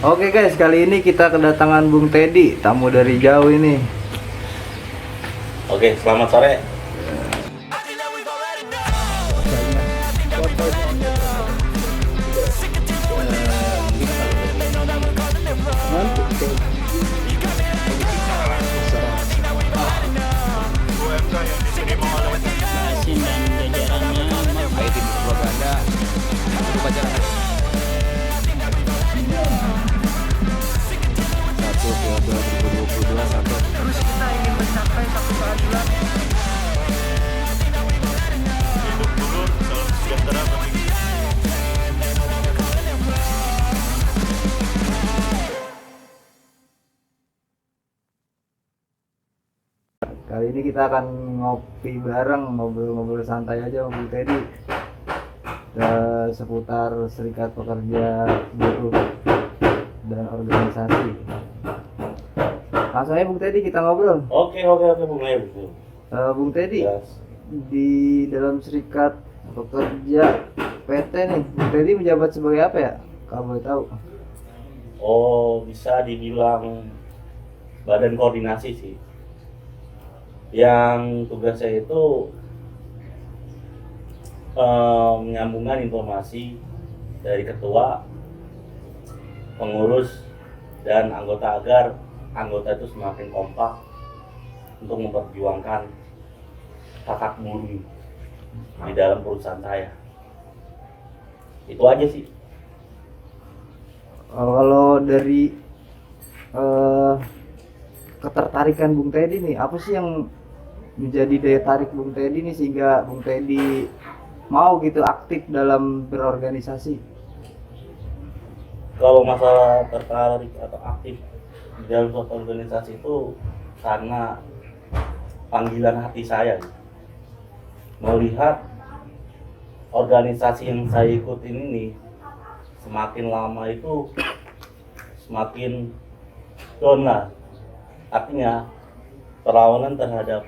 Oke guys, kali ini kita kedatangan Bung Teddy, tamu dari jauh ini. Oke, selamat sore. Basin dan jajarannya IT propaganda upacara 1/2/2022 sampai Terus kita ingin mencapai satu keadilan. Hidup dulur, salam sejahtera bagi Kali ini kita akan ngopi bareng, ngobrol-ngobrol santai aja sama Bung Teddy seputar Serikat Pekerja Buruh dan organisasi. Langsung aja Bung Teddy kita ngobrol. Oke, mulai betul. Bung Teddy, Jelas. di dalam Serikat Pekerja PT nih, Bung Teddy menjabat sebagai apa ya? Kalau boleh tahu. Oh, bisa dibilang badan koordinasi sih. Yang tugas saya itu menyambungkan informasi dari ketua, pengurus, dan anggota agar anggota itu semakin kompak untuk memperjuangkan hak hak buruh di dalam perusahaan saya. Itu aja sih. Kalau dari ketertarikan Bung Teddy nih, apa sih yang menjadi daya tarik Bung Teddy nih sehingga Bung Teddy mau gitu aktif dalam berorganisasi? Kalau masalah tertarik atau aktif di dalam suatu organisasi itu karena panggilan hati saya, melihat organisasi yang saya ikutin ini semakin lama itu semakin down lah. Artinya perlawanan terhadap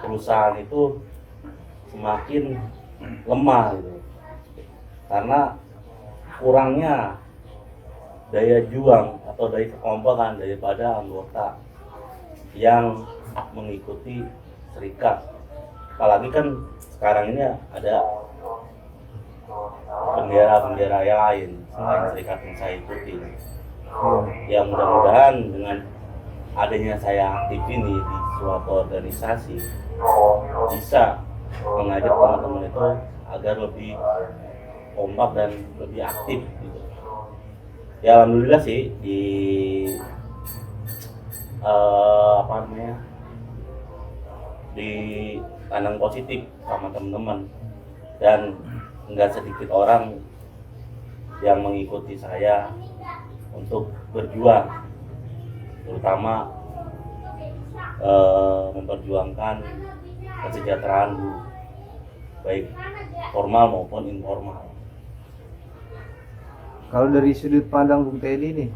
perusahaan itu semakin lemah gitu, karena kurangnya daya juang atau daya kekompakan daripada anggota yang mengikuti serikat. Apalagi kan sekarang ini ada bendera-bendera yang lain selain serikat yang saya ikuti. Yang mudah-mudahan dengan adanya saya aktif ini di suatu organisasi bisa mengajak teman-teman itu agar lebih kompak dan lebih aktif gitu. Ya alhamdulillah sih di dipandang positif sama teman-teman, dan nggak sedikit orang yang mengikuti saya untuk berjuang, terutama memperjuangkan kesejahteraan buruh, baik formal maupun informal. Kalau dari sudut pandang Bung Teddy nih,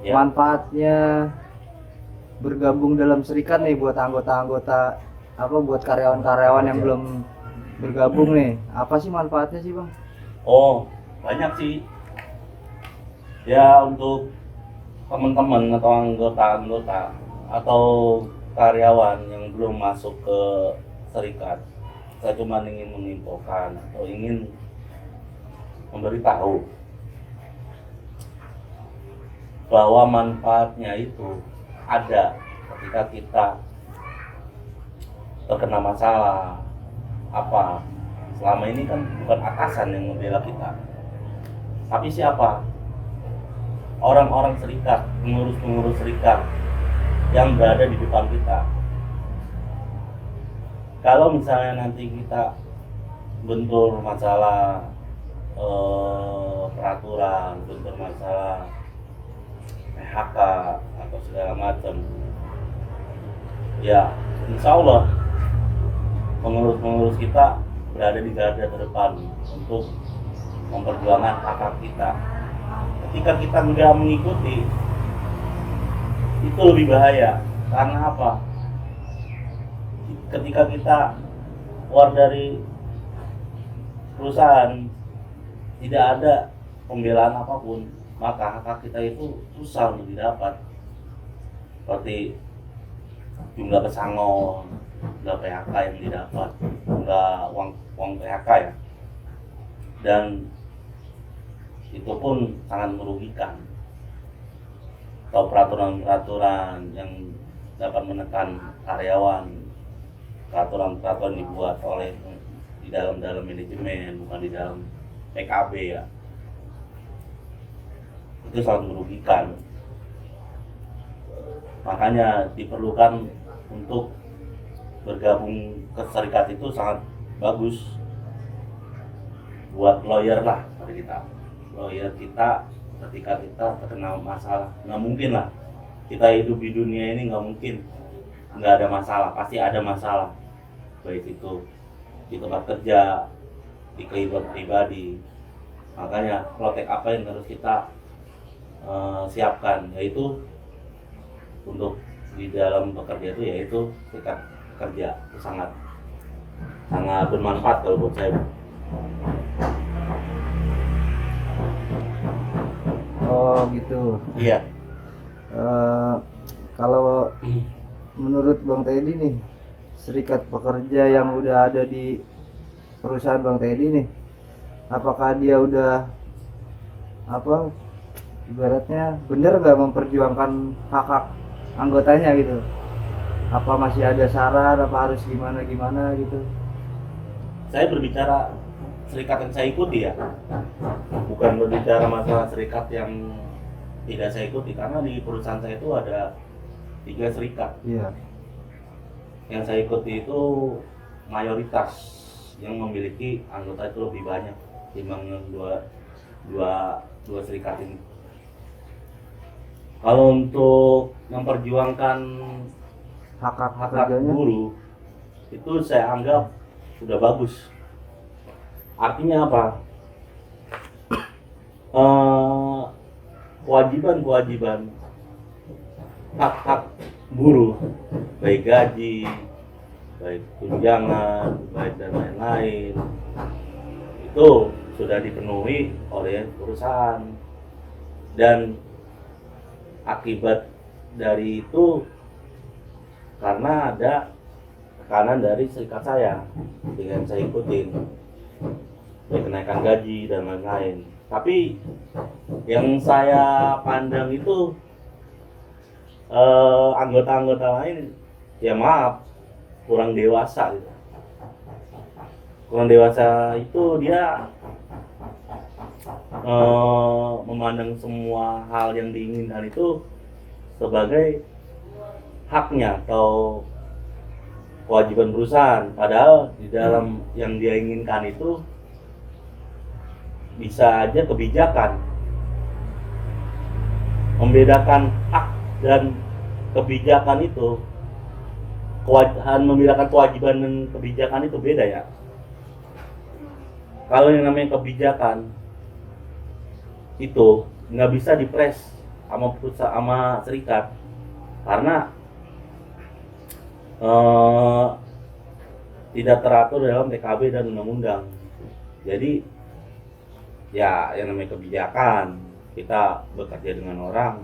Ya. manfaatnya bergabung dalam serikat nih buat anggota-anggota, buat karyawan-karyawan yang belum bergabung nih, apa sih manfaatnya sih Bang? Oh, banyak sih. Ya, untuk teman-teman atau anggota-anggota atau karyawan yang belum masuk ke serikat, saya cuma ingin menginfokan atau ingin memberitahu bahwa manfaatnya itu ada ketika kita terkena masalah apa. Selama ini kan bukan atasan yang membela kita, tapi siapa? Orang-orang serikat, pengurus-pengurus serikat yang berada di depan kita. Kalau misalnya nanti kita bentur masalah peraturan, bentur masalah PHK atau segala macam, ya insya Allah pengurus-pengurus kita berada di garda terdepan untuk memperjuangkan hak-hak kita. Ketika kita nggak mengikuti, itu lebih bahaya. Karena apa? Ketika kita keluar dari perusahaan, tidak ada pembelaan apapun, maka hak kita itu susah untuk didapat, seperti jumlah pesangon, jumlah PHK yang didapat, jumlah uang PHK ya, dan itu pun sangat merugikan. Atau peraturan-peraturan yang dapat menekan karyawan, peraturan-peraturan dibuat oleh di dalam manajemen, bukan di dalam PKB ya, itu sangat merugikan. Makanya diperlukan untuk bergabung ke serikat itu sangat bagus buat lawyer lah, lawyer kita ketika kita terkena masalah. Nggak mungkin lah kita hidup di dunia ini, nggak mungkin nggak ada masalah, pasti ada masalah, baik itu di tempat kerja, di kehidupan pribadi. Makanya protek apa yang harus kita siapkan, yaitu untuk di dalam bekerja itu, yaitu serikat kerja. Itu sangat bermanfaat kalau buat saya. Oh gitu. Iya. Kalau menurut Bang Teddy nih, serikat pekerja yang udah ada di perusahaan Bang Teddy nih, apakah dia udah ibaratnya bener nggak memperjuangkan hak anggotanya gitu? Apa masih ada saran, apa harus gimana gitu? Saya berbicara serikat yang saya ikuti ya, bukan berbicara masalah serikat yang tidak saya ikuti, karena di perusahaan saya itu ada 3 serikat. Iya. Yang saya ikuti itu mayoritas yang memiliki anggota itu lebih banyak dibanding dua serikat ini. Kalau untuk memperjuangkan Hak hak kerjanya. buruh itu saya anggap sudah bagus. Artinya apa? Kewajiban hak buruh, baik gaji, baik tunjangan, baik dan lain-lain, itu sudah dipenuhi oleh perusahaan. Dan akibat dari itu, karena ada tekanan dari serikat saya dengan saya ikutin, baik kenaikan gaji dan lain-lain. Tapi yang saya pandang itu anggota-anggota lain, ya maaf, kurang dewasa gitu. Kurang dewasa itu dia memandang semua hal yang diinginkan itu sebagai haknya atau kewajiban perusahaan, padahal di dalam yang dia inginkan itu bisa aja kebijakan. Membedakan hak dan kebijakan itu, membedakan kewajiban dan kebijakan itu beda ya. Kalau yang namanya kebijakan itu nggak bisa dipres sama perusahaan, sama serikat, karena tidak teratur dalam PKB dan undang-undang. Jadi ya yang namanya kebijakan, kita bekerja dengan orang,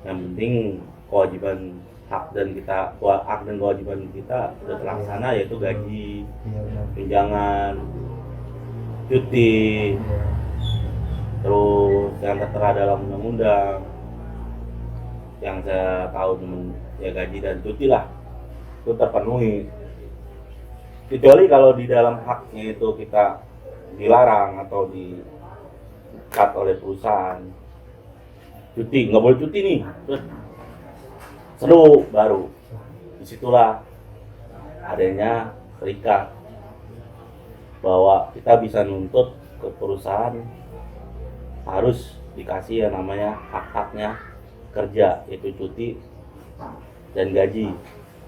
yang penting kewajiban hak dan kewajiban kita sudah terlaksana, yaitu gaji, Iya benar. tunjangan, cuti, terus yang tertera dalam undang-undang. Yang saya tahu ya gaji dan cuti lah, itu terpenuhi. Kecuali kalau di dalam haknya itu kita dilarang atau di-cut oleh perusahaan, cuti, nggak boleh cuti nih, terus seru, baru disitulah adanya serikat, bahwa kita bisa nuntut ke perusahaan harus dikasih yang namanya hak-haknya kerja, yaitu cuti dan gaji.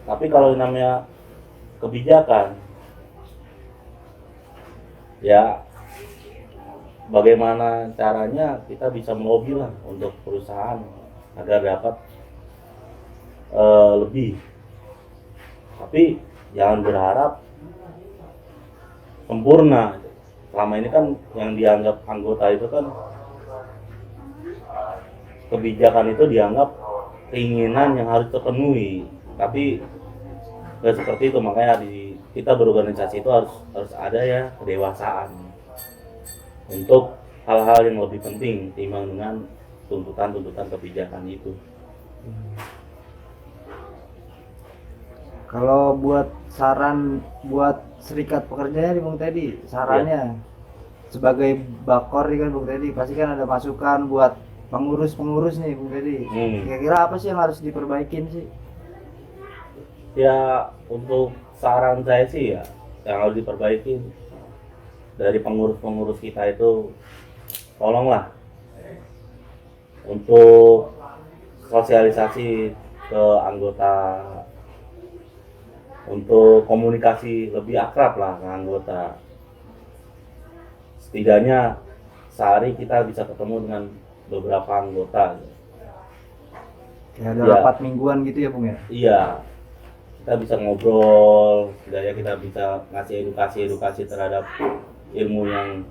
Tapi kalau yang namanya kebijakan, ya bagaimana caranya kita bisa melobi lah untuk perusahaan agar dapat lebih. Tapi jangan berharap sempurna. Selama ini kan yang dianggap anggota itu kan kebijakan itu dianggap keinginan yang harus terpenuhi, tapi nggak seperti itu. Makanya kita berorganisasi itu harus ada ya kedewasaan untuk hal-hal yang lebih penting timbang dengan tuntutan kebijakan itu. Kalau buat saran buat serikat pekerjanya nih Bung Teddy, sarannya sebagai bakor nih kan Bung Teddy, pasti kan ada masukan buat pengurus nih Bung Teddy. Kira-kira apa sih yang harus diperbaikin sih? Ya untuk saran saya sih ya yang harus diperbaiki dari pengurus kita itu, tolonglah untuk sosialisasi ke anggota, untuk komunikasi lebih akrab lah ke anggota. Setidaknya sehari kita bisa ketemu dengan beberapa anggota. Ya ada rapat mingguan gitu ya Bung ya? Iya, kita bisa ngobrol, setidaknya kita bisa ngasih edukasi terhadap ilmu yang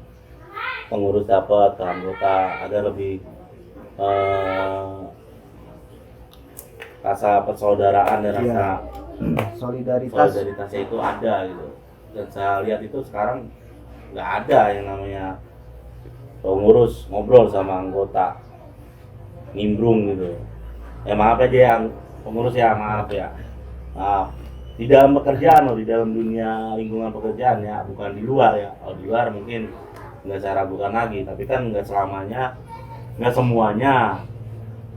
pengurus dapat ke anggota agar lebih rasa persaudaraan dan rasa solidaritasnya itu ada gitu. Dan saya lihat itu sekarang nggak ada yang namanya pengurus ngobrol sama anggota nimbrung gitu. Ya maaf aja yang pengurus ya, maaf. Di dalam pekerjaan di dalam dunia lingkungan pekerjaan ya, bukan di luar ya. Kalau di luar mungkin nggak saya ragukan lagi, tapi kan nggak semuanya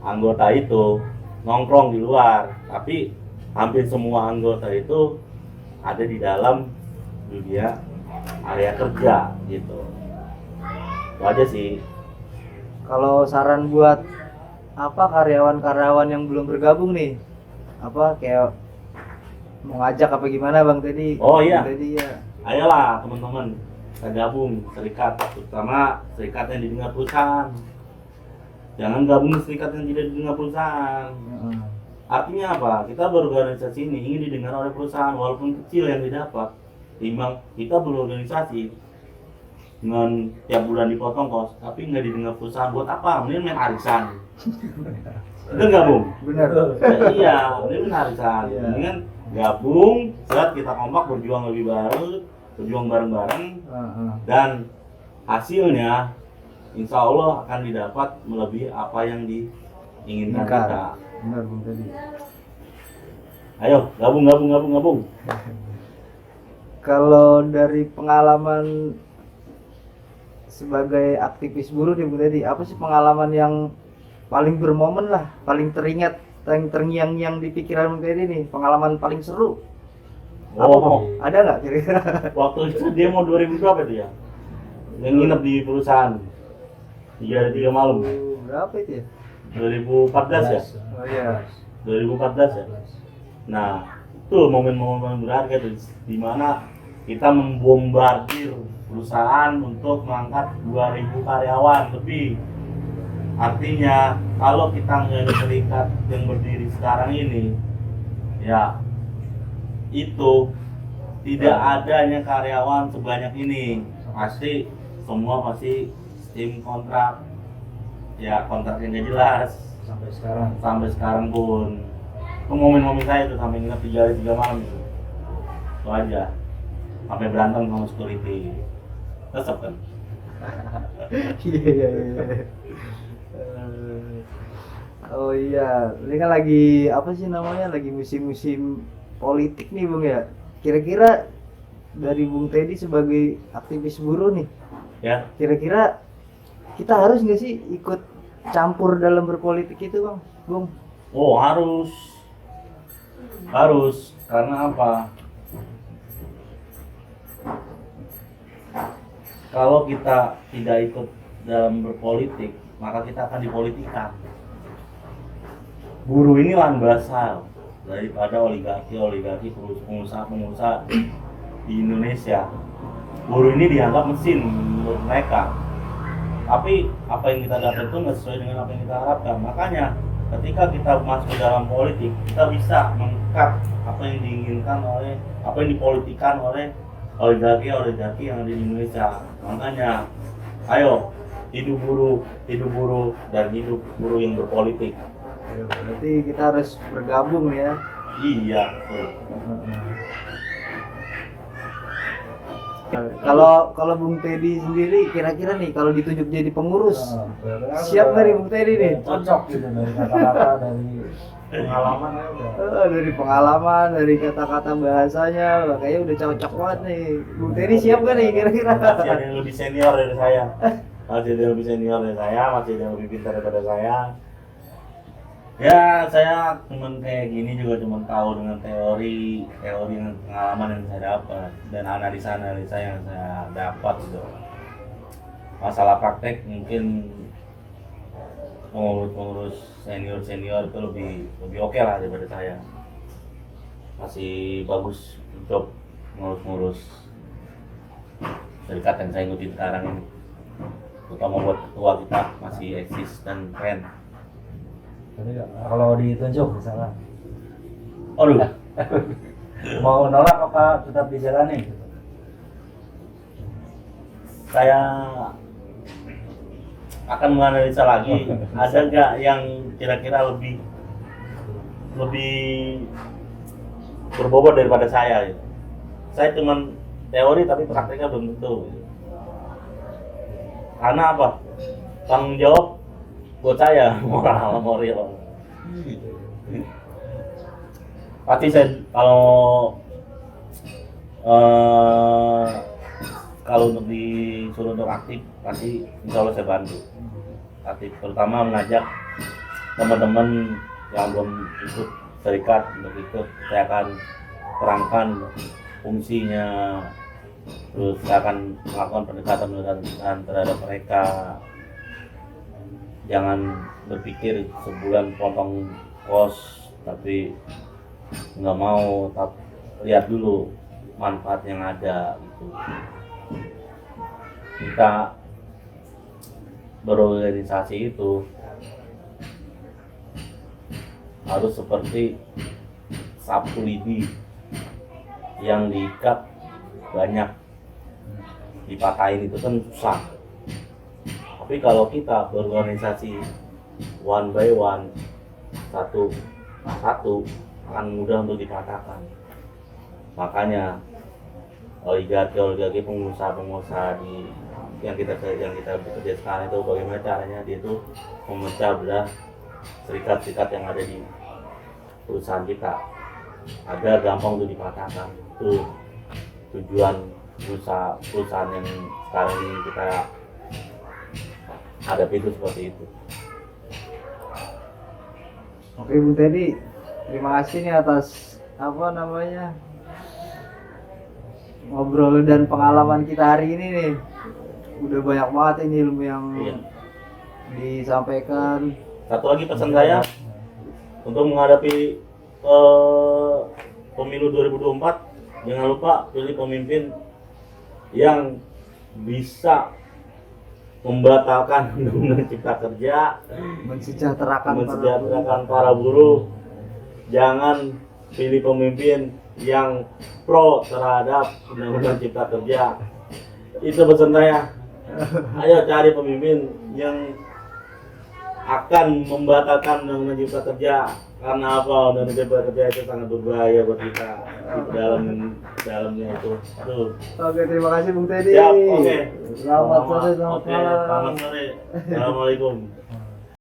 anggota itu nongkrong di luar, tapi hampir semua anggota itu ada di dalam dunia area kerja gitu. Itu aja sih. Kalau saran buat karyawan-karyawan yang belum bergabung nih, kayak mau ngajak apa gimana Bang Teddy? Oh iya. Bang Teddy ya. Ayolah teman-teman, kita gabung serikat, terutama serikat yang didengar perusahaan. Jangan gabung serikat yang tidak didengar perusahaan. Artinya apa? Kita berorganisasi ini ingin didengar oleh perusahaan, walaupun kecil yang didapat. Timbang kita berorganisasi dengan tiap bulan dipotong kos, tapi nggak didengar perusahaan, buat apa? Mending main arisan. Bener nggak Bung? Bener. Iya, mending main arisan. Mendingan gabung, saat kita kompak berjuang berjuang bareng-bareng, dan hasilnya insya Allah akan didapat melebihi apa yang diinginkan kita. Benar Bung Teddy. Ayo gabung. Kalau dari pengalaman sebagai aktivis buruh nih Bung Teddy, apa sih pengalaman yang paling bermomen lah, paling teringat, terngiang-ngiang di pikiran Bung Teddy nih, pengalaman paling seru? Ada nggak kira-kira? Waktu itu demo 2000 berapa itu ya? Yang nginep di perusahaan 3 malam. Berapa itu ya? 2014 ya? Oh iya. 2014 ya? Nah, itu momen-momen berharga tuh, di mana kita membombardir perusahaan untuk mengangkat 2000 karyawan lebih. Artinya, kalau kita nggak ada serikat yang berdiri sekarang ini, ya itu tidak adanya karyawan sebanyak ini. Semua pasti tim kontrak, ya kontraknya nggak jelas sampai sekarang pun. Itu momen-momen saya tuh sampai nginep 3 hari 3 malam itu aja, sampai berantem sama security. Tetap kan? Iya. Oh iya, ini kan lagi lagi musim-musim politik nih Bung ya. Kira-kira dari Bung Teddy sebagai aktivis buruh nih, Ya. kira-kira kita harus nggak sih ikut campur dalam berpolitik itu Bung? Oh harus, karena apa? Kalau kita tidak ikut dalam berpolitik, maka kita akan dipolitikan. Buruh ini lahan basah daripada oligarki, pengusaha di Indonesia. Buruh ini dianggap mesin menurut mereka. Tapi apa yang kita dapat itu nggak sesuai dengan apa yang kita harapkan. Makanya ketika kita masuk ke dalam politik, kita bisa mengkat apa yang diinginkan apa yang dipolitikan oleh oligarki yang ada di Indonesia. Makanya, ayo hidup buruh dan hidup buruh yang berpolitik. Ya, berarti kita harus bergabung ya. Iya, betul. Kalau Bung Teddy sendiri kira-kira nih kalau ditunjuk jadi pengurus siap nggak nih Bung Teddy nih? Cocok gitu dari kata-kata, dari pengalaman ya udah. Dari pengalaman, dari kata-kata bahasanya, kayaknya udah cocok banget nih. Bung Teddy siap nggak nih kira-kira? Masih ada yang lebih senior dari saya. Masih ada yang lebih senior dari saya, masih ada yang lebih pintar daripada saya. Ya, saya cuman kayak gini juga cuman tahu dengan teori dan pengalaman yang saya dapat dan analisa yang saya dapat gitu. Masalah praktek mungkin pengurus senior itu lebih oke lah daripada saya. Masih bagus job ngurus serikat yang saya ikutin sekarang ini. Terutama buat ketua kita masih eksis dan keren. Jadi kalau ditunjuk misalnya, Aduh, mau nolak apa tetap dijalani? saya akan menganalisa lagi. Ada nggak yang kira-kira lebih berbobot daripada saya? Gitu. Saya cuman teori tapi prakteknya belum tentu. Gitu. Karena apa? Tanggung jawab buat saya moral. Pasti saya kalau untuk disuruh untuk aktif pasti insya Allah saya bantu aktif, terutama mengajak teman-teman yang belum ikut serikat untuk ikut. Saya akan terangkan fungsinya, terus saya akan melakukan pendekatan terhadap mereka. Jangan berpikir sebulan potong kos tapi nggak mau, lihat dulu manfaat yang ada gitu. Kita berorganisasi itu harus seperti sapu lidi yang diikat banyak, dipatahin itu kan susah. Tapi kalau kita berorganisasi one by one, satu akan mudah untuk dipatahkan. Makanya oligarki pengusaha yang kita bekerja sekarang itu bagaimana caranya dia itu memecah belah serikat-serikat yang ada di perusahaan kita agar gampang untuk dipatahkan. Itu tujuan perusahaan yang sekarang ini kita hadapi itu seperti itu. Oke Bung Teddy, terima kasih nih atas ngobrol dan pengalaman kita hari ini nih. Udah banyak banget ini ilmu yang disampaikan. Satu lagi pesan saya untuk menghadapi pemilu 2024, jangan lupa pilih pemimpin yang bisa membatalkan undang-undang cipta kerja, mensejahterakan para buruh. Jangan pilih pemimpin yang pro terhadap undang-undang cipta kerja. Itu pesan saya. Ayo cari pemimpin yang akan membatalkan undang-undang cipta kerja. Karena apa? Undang-undang cipta kerja itu sangat berbahaya buat kita dalamnya itu. Aduh. Oke, terima kasih Bung Teddy. Siap, oke. Selamat sore, selamat malam. Selamat sore. Assalamualaikum.